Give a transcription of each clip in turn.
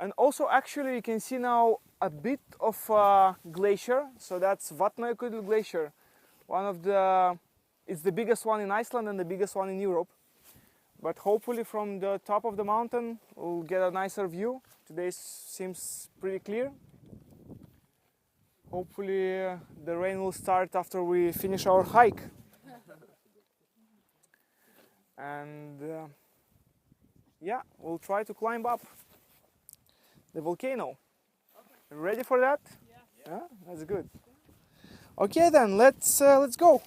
And also, actually, you can see now a bit of glacier. So that's Vatnajökull glacier. It's the biggest one in Iceland and the biggest one in Europe. But hopefully from the top of the mountain, we'll get a nicer view. Today seems pretty clear. Hopefully the rain will start after we finish our hike. And yeah, we'll try to climb up the volcano. Okay. Ready for that? Yeah. That's good. Okay, then let's go.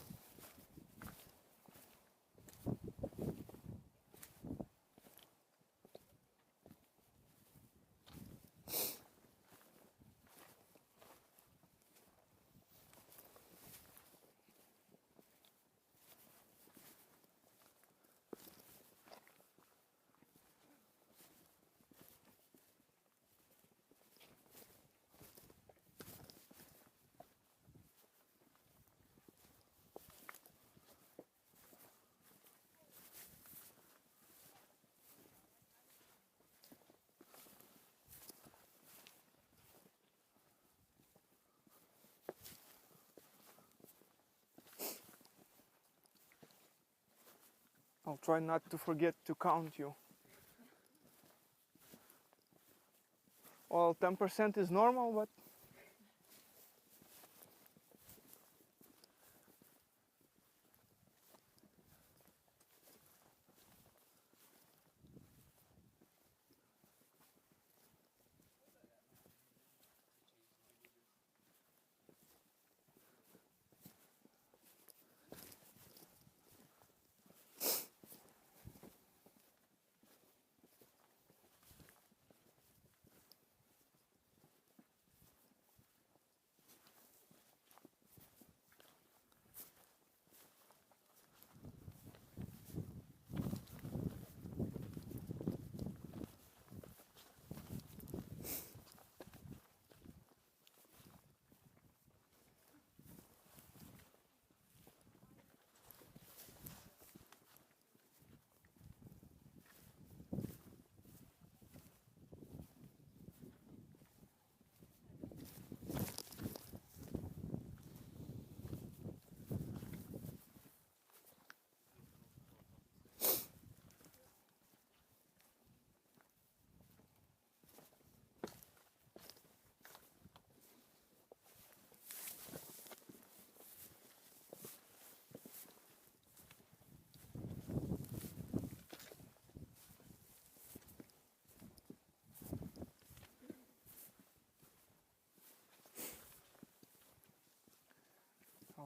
I'll try not to forget to count you. Well, 10% is normal, but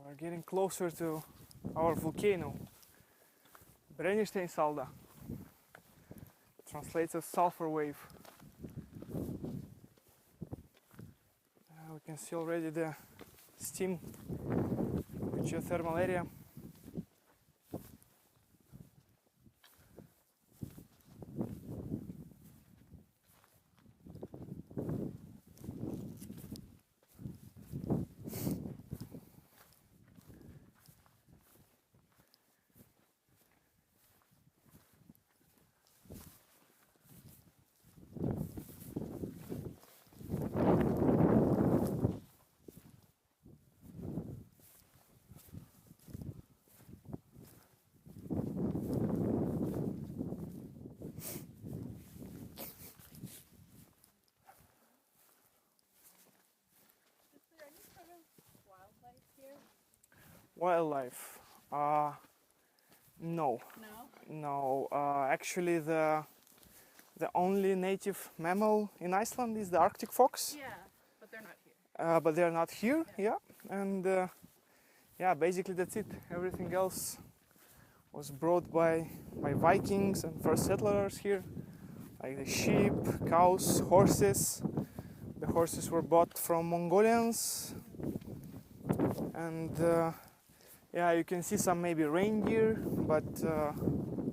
we're getting closer to our volcano. Brennisteinsalda translates as sulfur wave. We can see already the steam of the geothermal area. Wildlife? No. No. Actually, the only native mammal in Iceland is the Arctic fox. Yeah, but they're not here. But they're not here. Yeah, and yeah, basically that's it. Everything else was brought by Vikings and first settlers here, like the sheep, cows, horses. The horses were bought from Mongolians, and yeah, you can see some maybe reindeer, but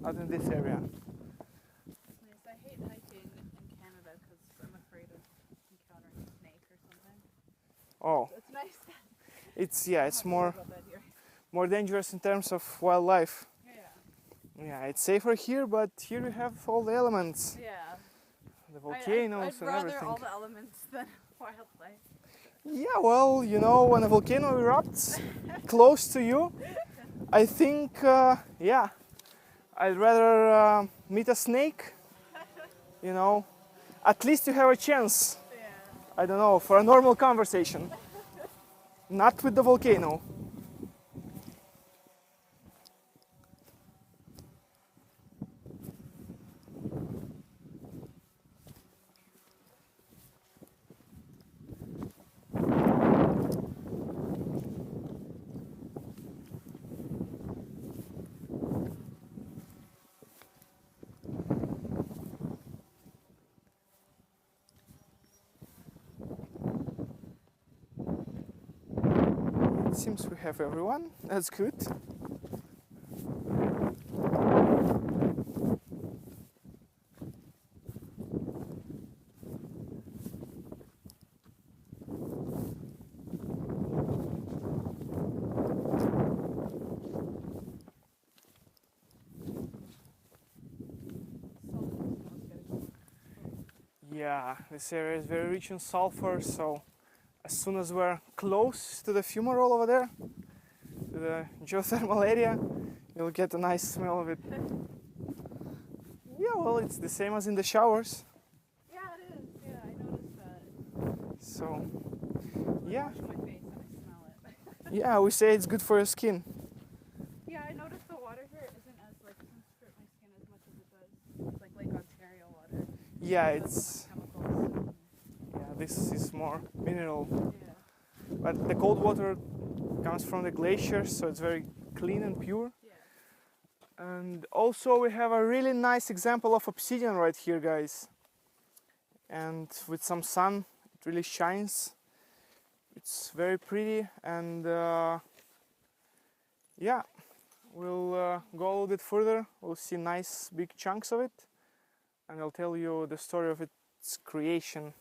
not in this area. Nice. I hate hiking in Canada because I'm afraid of encountering a snake or something. Oh, So it's nice. it's more dangerous in terms of wildlife. Yeah. Yeah, it's safer here, but here you have all the elements. Yeah. the volcanoes I'd and rather everything. all the elements than wildlife. Yeah, well, you know, when a volcano erupts close to you, I think, yeah, I'd rather meet a snake, you know. At least you have a chance, Yeah. I don't know, for a normal conversation. Not with the volcano. It seems we have everyone. That's good. Yeah, this area is very rich in sulfur, so as soon as we're close to the fumarole over there, to the geothermal area, you'll get a nice smell of it. Yeah, well, it's the same as in the showers. Yeah, it is. Yeah, I noticed that. So, I yeah, wash my face and I smell it. yeah, we say it's good for your skin. Yeah, I noticed the water here isn't as like doesn't strip my skin as much as it does like Lake Ontario water. Yeah, It has so it's, much chemicals. yeah, this is more mineral. Yeah. But the cold water comes from the glaciers, so it's very clean and pure. Yeah. And also we have a really nice example of obsidian right here, guys. And with some sun, it really shines. It's very pretty, and yeah, we'll go a little bit further. We'll see nice big chunks of it, and I'll tell you the story of its creation.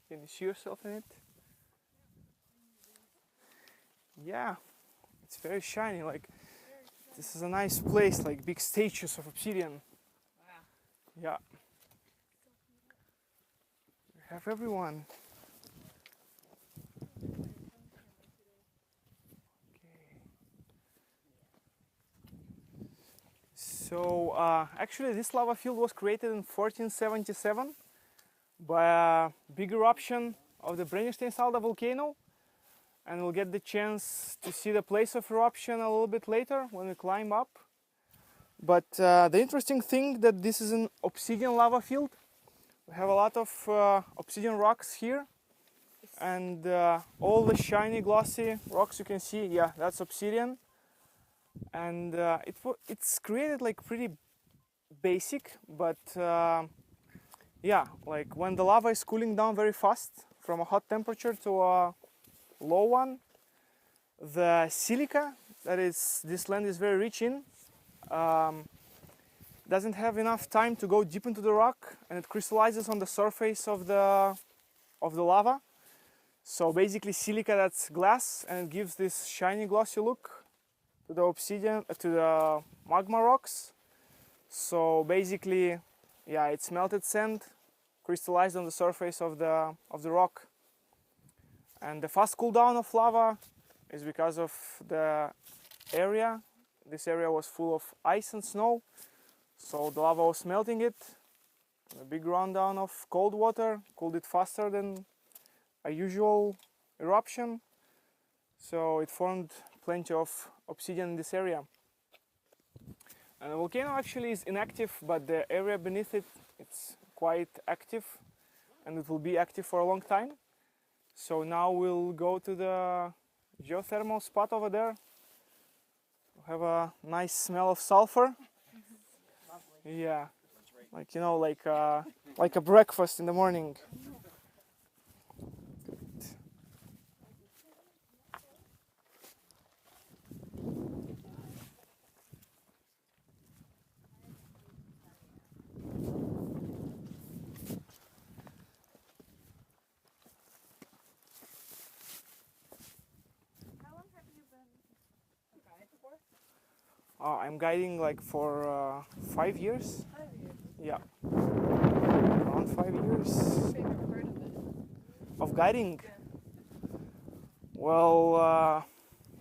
Can you see yourself in it? Yeah, it's very shiny. Like, this is a nice place, like big statues of obsidian. Wow. Yeah. We have everyone. Okay. So, actually, this lava field was created in 1477 by a big eruption of the Brennisteinsalda volcano, and we'll get the chance to see the place of eruption a little bit later when we climb up. But the interesting thing that this is an obsidian lava field. We have a lot of obsidian rocks here, And all the shiny glossy rocks you can see, yeah, that's obsidian. And it's created like pretty basic, but yeah, like when the lava is cooling down very fast from a hot temperature to a low one, the silica that is this land is very rich in doesn't have enough time to go deep into the rock, and it crystallizes on the surface of the lava. So basically silica, that's glass, and it gives this shiny glossy look to the obsidian, to the magma rocks. So basically, yeah, it's melted sand crystallized on the surface of the rock. And the fast cool down of lava is because of the area. This area was full of ice and snow, so the lava was melting it. A big rundown of cold water cooled it faster than a usual eruption, so it formed plenty of obsidian in this area. And the volcano actually is inactive, but the area beneath it, it's quite active, and it will be active for a long time. So now we'll go to the geothermal spot over there. We'll have a nice smell of sulfur. Yeah, like, you know, like a breakfast in the morning. How long have you been a guide for? I'm guiding like for 5 years. 5 years. Yeah, around 5 years What's your favorite part of it? of guiding. Yeah. Well,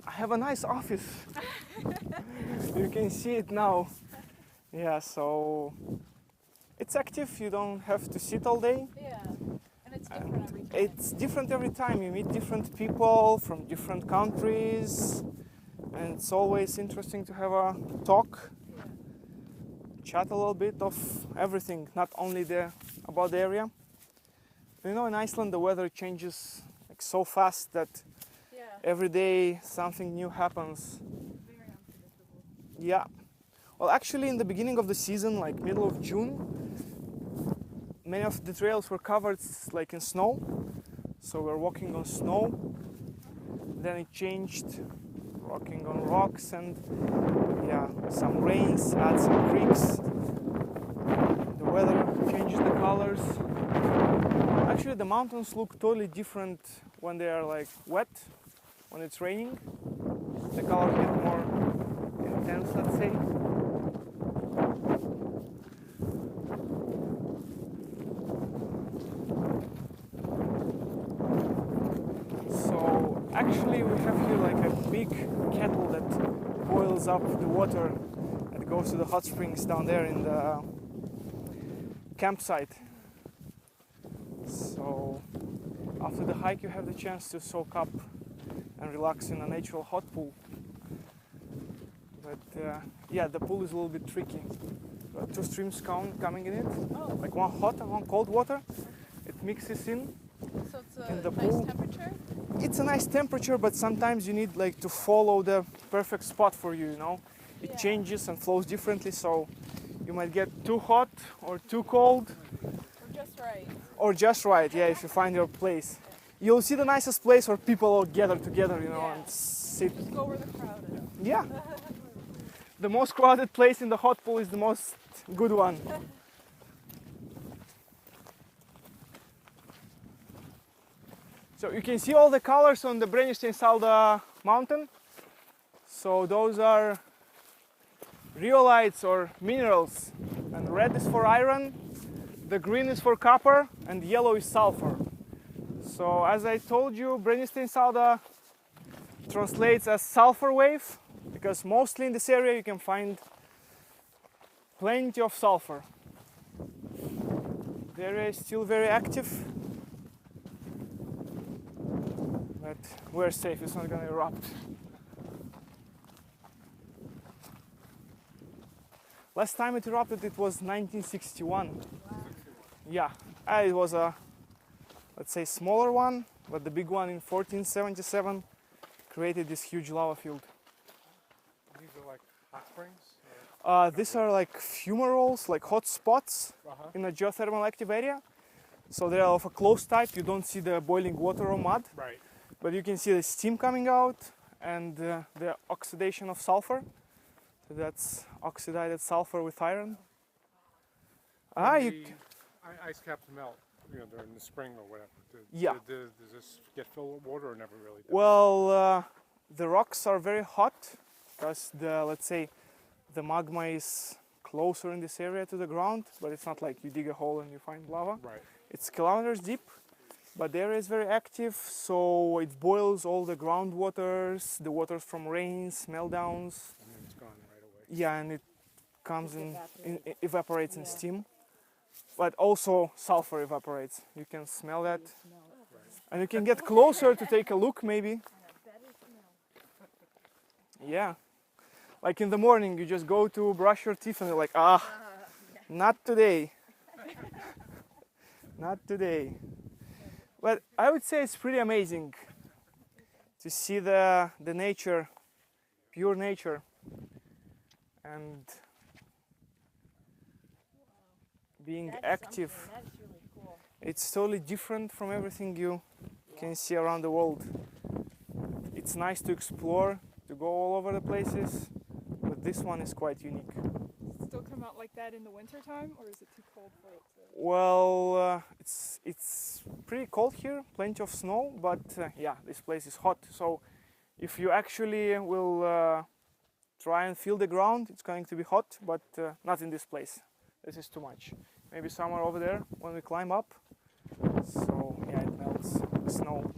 I have a nice office. You can see it now. Yeah, so it's active. You don't have to sit all day. Yeah. And it's different And every time. it's different every time. You meet different people from different countries, and it's always interesting to have a talk, Yeah. chat a little bit of everything, not only about the area. You know, in Iceland the weather changes like so fast that Yeah. every day something new happens. Very unpredictable. Yeah. Well, actually, in the beginning of the season, like middle of June, many of the trails were covered like in snow. So we're walking on snow. Then it changed, walking on rocks, and yeah, some rains, add some creeks. The weather changes the colors. Actually, the mountains look totally different when they are like wet, when it's raining. The colors get more intense, let's say. So actually we have here like a big kettle that boils up the water that goes to the hot springs down there in the campsite. So after the hike you have the chance to soak up and relax in a natural hot pool. But yeah, the pool is a little bit tricky. There are two streams coming in it, Oh, like one hot and one cold water. It mixes in. so it's in a the nice pool. temperature? It's a nice temperature, but sometimes you need like to follow the perfect spot for you, you know. It Yeah. changes and flows differently, so you might get too hot or too cold Or just right? or just right, yeah, if you find your place. You'll see the nicest place where people all gather together, you know, Yeah. and sit. Just go where the crowd is. Yeah. The most crowded place in the hot pool is the most good one. So you can see all the colors on the Brennisteinssalda mountain. So those are rhyolites or minerals. And red is for iron, the green is for copper, and yellow is sulfur. So as I told you, Brennisteinssalda translates as sulfur wave, because mostly in this area you can find plenty of sulfur. The area is still very active, but we're safe, it's not going to erupt. Last time it erupted, it was 1961. Wow. Yeah, it was a, let's say, smaller one, but the big one in 1477 created this huge lava field. These are like hot springs? These are like fumaroles, like hot spots Uh-huh. in a geothermal active area. So they are of a closed type. You don't see the boiling water or mud, Right. but you can see the steam coming out and the oxidation of sulfur. So that's oxidized sulfur with iron. When You the ice caps melt, you know, during the spring or whatever. Yeah. Does this get filled with water or never really does? Well, the rocks are very hot because let's say the magma is closer in this area to the ground, but it's not like you dig a hole and you find lava. Right. It's kilometers deep, but the area is very active, so it boils all the groundwaters, the waters from rains, meltdowns. And then it's gone right away. Yeah, and it comes evaporates in steam. But also sulfur evaporates. You can smell that. And you can get closer to take a look maybe. Yeah. Like in the morning, you just go to brush your teeth and you're like, not today. Not today. But I would say it's pretty amazing to see the nature, pure nature. And being active. That is really cool. It's totally different from everything you can see around the world. It's nice to explore, to go all over the places, but this one is quite unique. Does it still come out like that in the winter time, or is it too cold for it to? Well, it's pretty cold here, plenty of snow, but yeah, this place is hot. So if you actually will try and feel the ground, it's going to be hot, but not in this place. This is too much. Maybe somewhere over there when we climb up. So yeah, it melts like snow.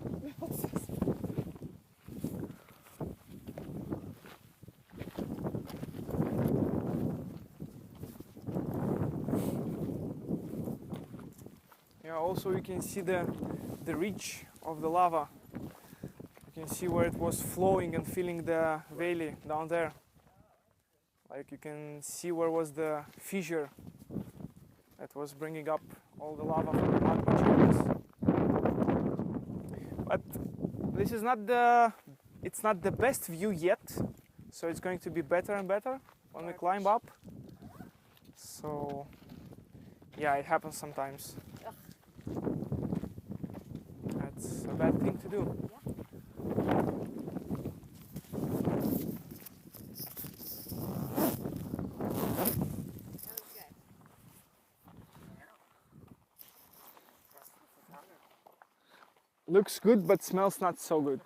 Yeah, also you can see the reach of the lava. You can see where it was flowing and filling the valley down there. Like you can see where was the fissure that was bringing up all the lava from the magma chambers. But this is it's not the best view yet, so it's going to be better and better when we climb up. So yeah, it happens sometimes. That's a bad thing to do. Looks good, but smells not so good,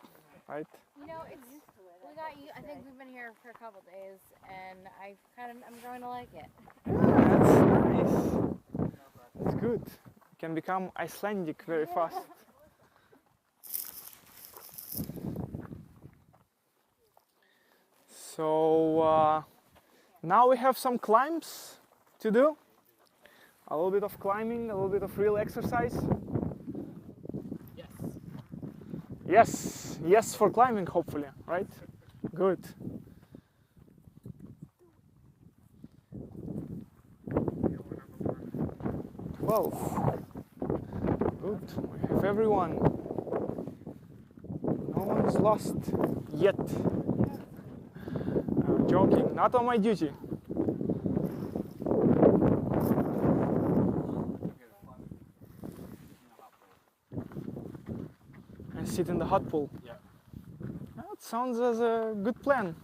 right? You know, I think we've been here for a couple days, and I'm growing to like it. That's nice. It's good. You can become Icelandic very fast. So now we have some climbs to do. A little bit of climbing, a little bit of real exercise. Yes for climbing, hopefully, right? Good. Well, good. We have everyone. No one is lost yet. I'm joking, not on my duty. And sit in the hot pool. Yeah. That sounds as a good plan.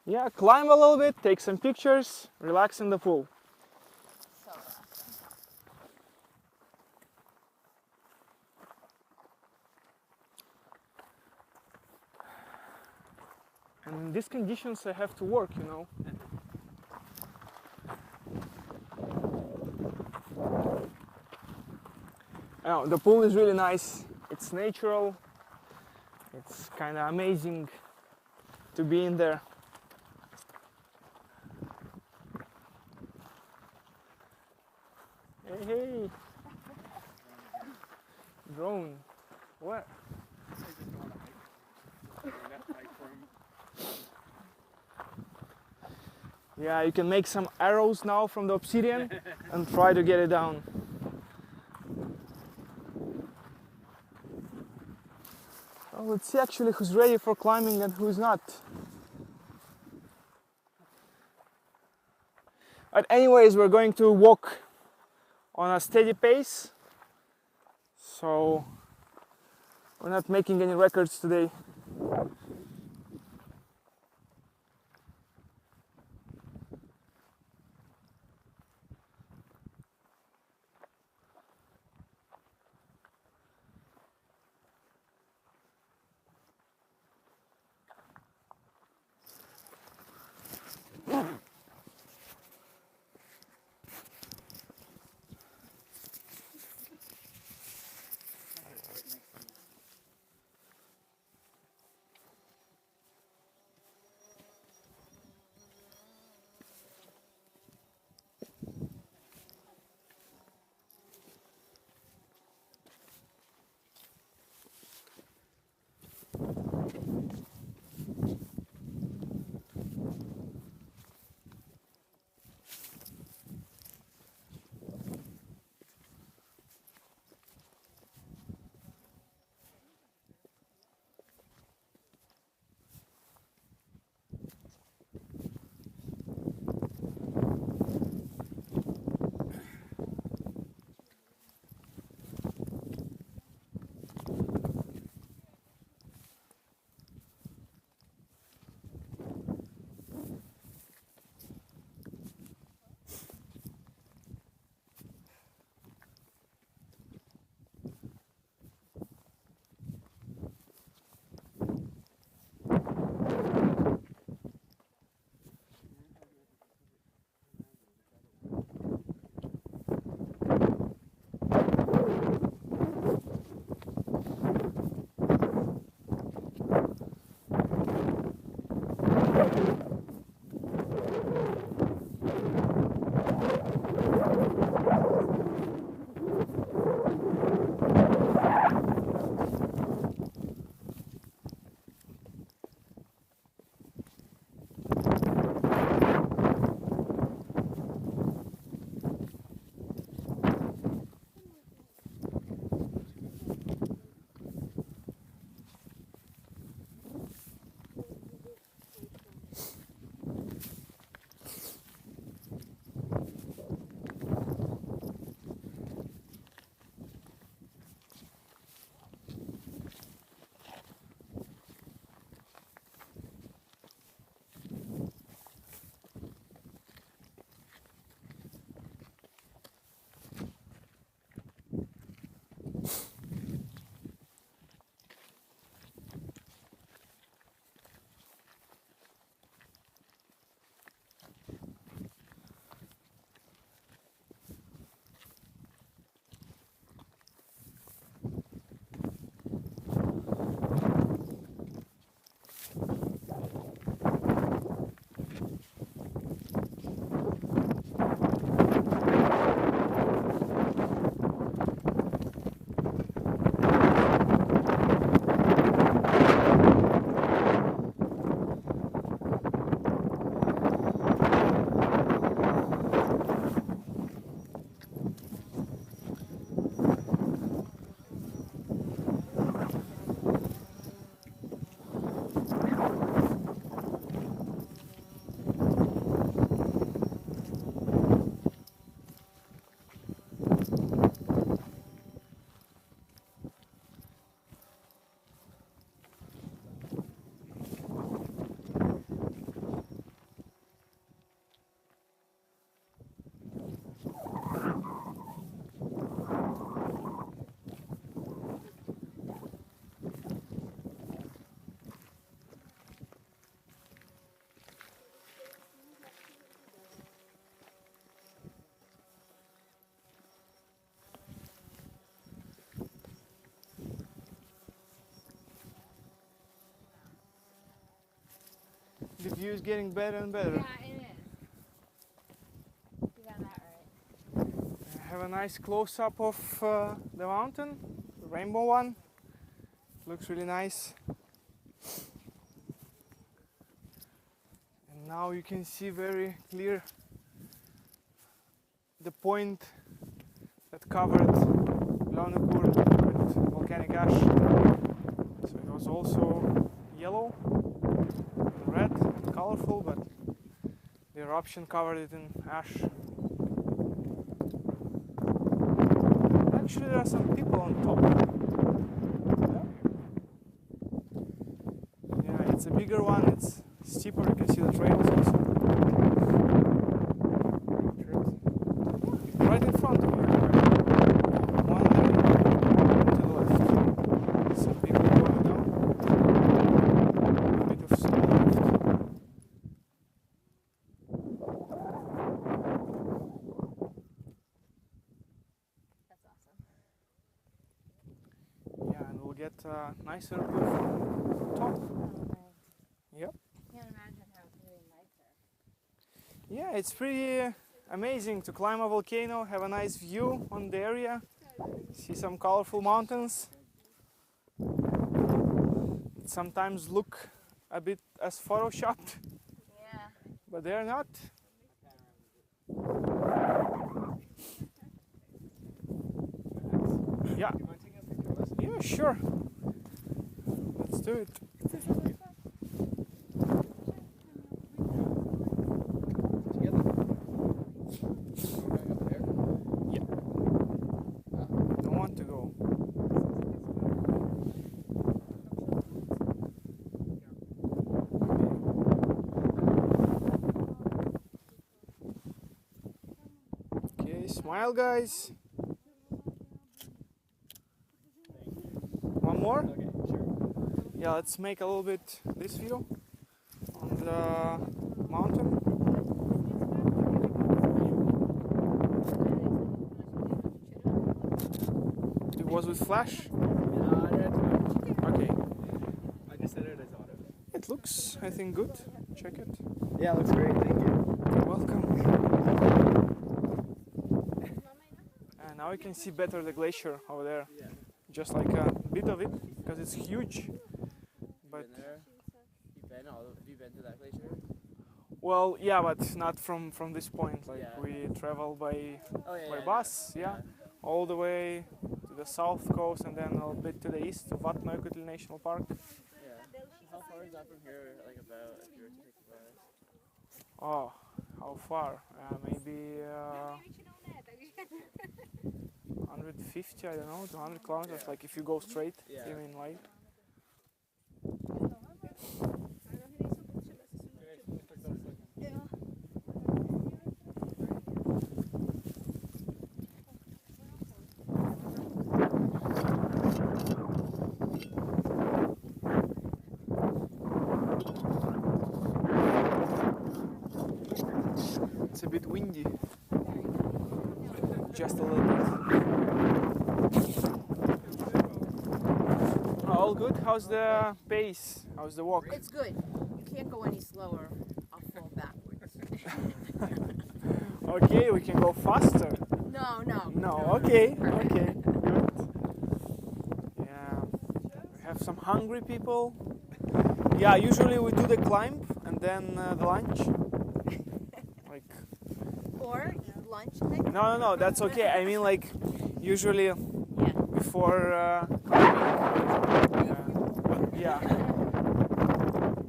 Yeah, climb a little bit, take some pictures, relax in the pool. So awesome. And in these conditions I have to work, you know. Oh, the pool is really nice. It's natural. It's kind of amazing to be in there. Hey. Drone. What? Yeah, you can make some arrows now from the obsidian and try to get it down. Well, let's see actually who's ready for climbing and who's not. But anyways, we're going to walk on a steady pace, so we're not making any records today. The view is getting better and better. Yeah, it is. You got that right. I have a nice close-up of the mountain, the rainbow one. Looks really nice. And now you can see very clear the point that covered Laugavegur with volcanic ash. So it was all yellow, red, colorful, but the eruption covered it in ash. Actually, there are some people on top. Yeah, it's a bigger one, it's steeper, you can see the trails also. Right in front of you. One there, one to the left. Some people going down. A bit of snow left. That's awesome. Yeah, and we'll get a nicer view from top. Yep. Can't imagine how it's really nicer. Yeah, it's pretty amazing to climb a volcano, have a nice view on the area, see some colorful mountains. It sometimes look a bit as photoshopped, Yeah. but they're not. Yeah. Yeah, sure. Let's do it. Don't want to go. Okay, smile, guys. One more? Okay, sure. Yeah, let's make a little bit this view on the mountain. It was with flash? Okay. I just set it as auto. It looks, I think, good. Check it. Yeah, looks great. Thank you. You're welcome. And now you can see better the glacier over there. Yeah. Just like a bit of it, because it's huge. But Been there? Have you been to that glacier? well, yeah, but not from this point. Like Yeah. we travel by Oh yeah. by bus, yeah, all the way to the south coast and then a little bit to the east to Vatnajökull National Park. Yeah. How far is that from here? Like about if you were to take the bus? Oh, how far? Maybe 150, I don't know, 200 kilometers. Yeah. Like if you go straight, Yeah. you mean like? It's a bit windy. Just a little bit. All good? How's the pace? How's the walk? It's good. You can't go any slower. I'll fall backwards. Okay, we can go faster. No. No, okay, okay, good. Yeah, we have some hungry people. Yeah, usually we do the climb and then the lunch. Like, Or lunch and then no, that's okay. I mean, like, usually yeah. before climbing. Yeah.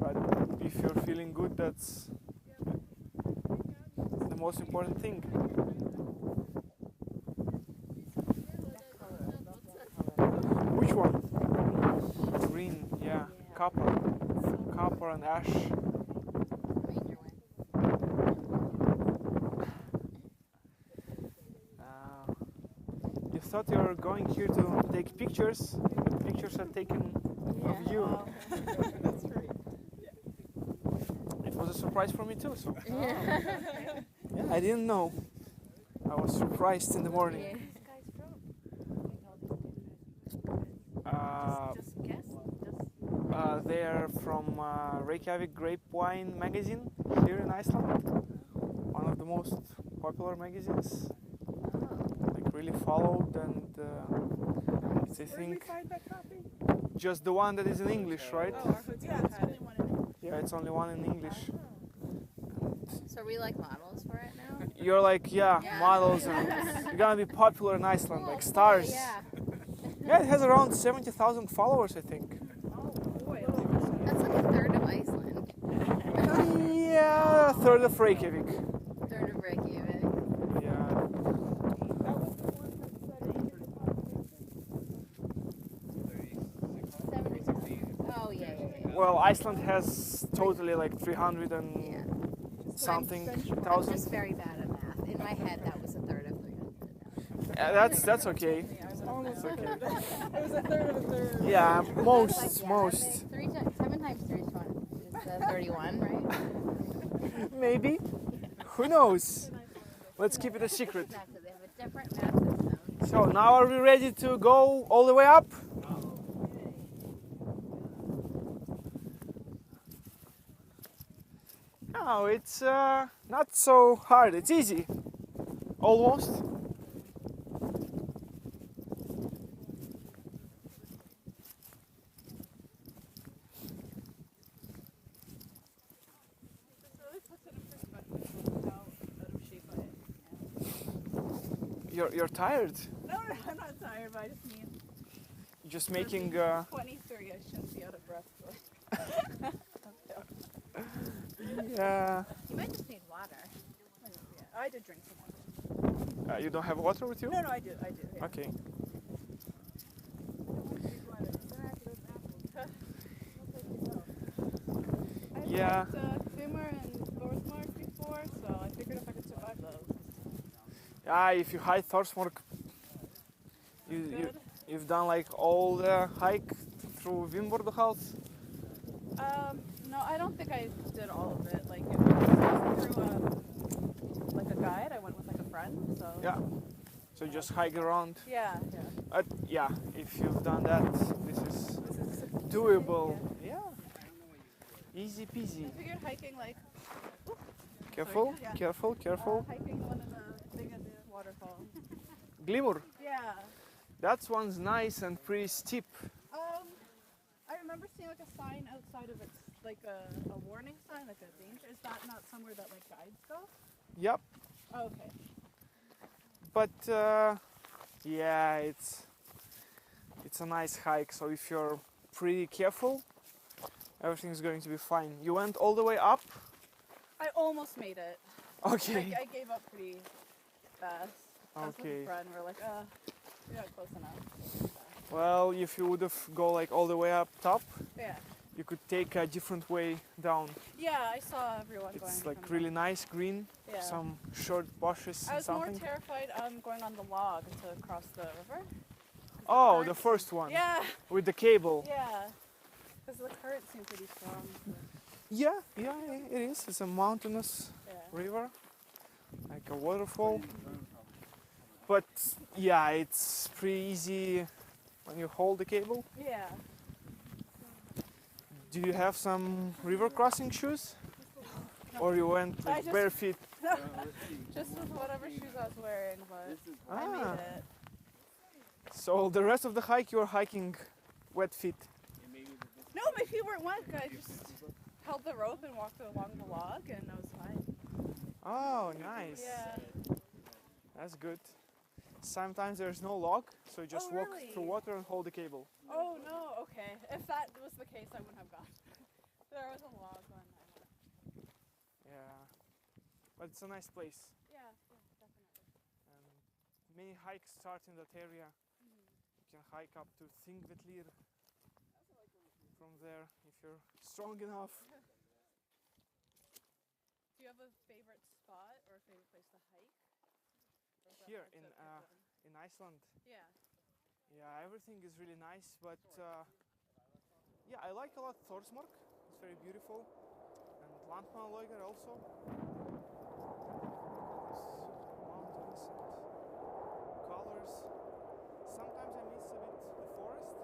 But if you're feeling good, that's the most important thing. Which one? Green, yeah. Copper and ash. You thought you were going here to take pictures, but pictures are taken of you. That's right. It was a surprise for me too, so Yeah. yeah, I didn't know. I was surprised in the morning. Just guess. They are from Reykjavik Grapevine magazine here in Iceland. One of the most popular magazines. Like really followed, and it's, I think, just the one that is in English, right? Yeah, it's only one in English. So are we like models for it now? You're like, yeah, Yeah. models, and you're gonna be popular in Iceland, like stars. Yeah. Yeah, it has around 70,000 followers, I think. That's like Iceland. Yeah, third of Reykjavik. Third of Reykjavik. Yeah. That was the one that said it in the competition. Oh, yeah. Well, Iceland has totally like 300 and Yeah. something I'm thousand. just very bad at math. In my head, that was a third of 300. That's okay. Almost okay. It was a third of a third. Yeah, most. 7 times 3 is 31, right? Maybe. Who knows? Let's keep it a secret. Exactly. They have a different math system. So now are we ready to go all the way up? No, it's not so hard. It's easy. Almost. This really puts it in perspective of how out of shape I am. You're tired. No, I'm not tired, but I just mean You're just making 23. I shouldn't be out of breath. yeah. You might just need water. Yeah, I did drink some water. You don't have water with you? No, I do. Yeah. Okay. Yeah. I've hiked Fumar and Þórsmörk before, so I figured if I could survive those. If you hike Þórsmörk, Good. you've done like all the hike through Vimborduhald. No, I don't think I did all of it. Like, it was through like a guide. I went with like a friend, so. Yeah. So you just hike around. Yeah. Yeah, if you've done that, this is This is doable. Yeah. Easy peasy. I figured hiking like Careful, yeah. careful, careful. hiking one of the big waterfall. Glimmer. Yeah. That one's nice and pretty steep. I remember seeing like a sign outside of it, like a warning sign, like a danger. Is that not somewhere that like guides go? Yep. Oh, okay. But yeah, it's a nice hike. So if you're pretty careful, everything's going to be fine. You went all the way up. I almost made it. Okay. I gave up pretty fast. I was with Okay. a friend. We're like, you're not close enough. Well, if you would have go like all the way up top, Yeah. you could take a different way down. Yeah, I saw everyone going. It's like from really nice, green, Yeah. some short bushes I and was more something. terrified going on the log to cross the river. Oh, the first one Yeah. with the cable. Yeah. Because the current seemed pretty strong. Yeah, it is. It's a mountainous Yeah. river, like a waterfall. But yeah, it's pretty easy when you hold the cable. Yeah. Do you have some river crossing shoes? Or you went I like just- bare feet? Just with whatever shoes I was wearing, but I Ah. made it. So the rest of the hike you were hiking wet feet. No, my feet weren't wet. I just held the rope and walked along the log, and I was fine. Oh, nice. Yeah. That's good. Sometimes there's no log, so you just Oh, walk really? through water and hold the cable. Oh no. Okay. If that was the case, I wouldn't have gone. There was a log when I went. Yeah. But it's a nice place. Yeah. Definitely. And many hikes start in that area. You can hike up to Þingvellir from there if you're strong enough. Do you have a favorite spot or a favorite place to hike? Or is that Here hard in to pick one? in Iceland. Yeah. Yeah, everything is really nice, but yeah, I like a lot Þórsmörk. It's very beautiful, and Landmannalaugar also. These mountains and colors. Sometimes I miss a bit the forest,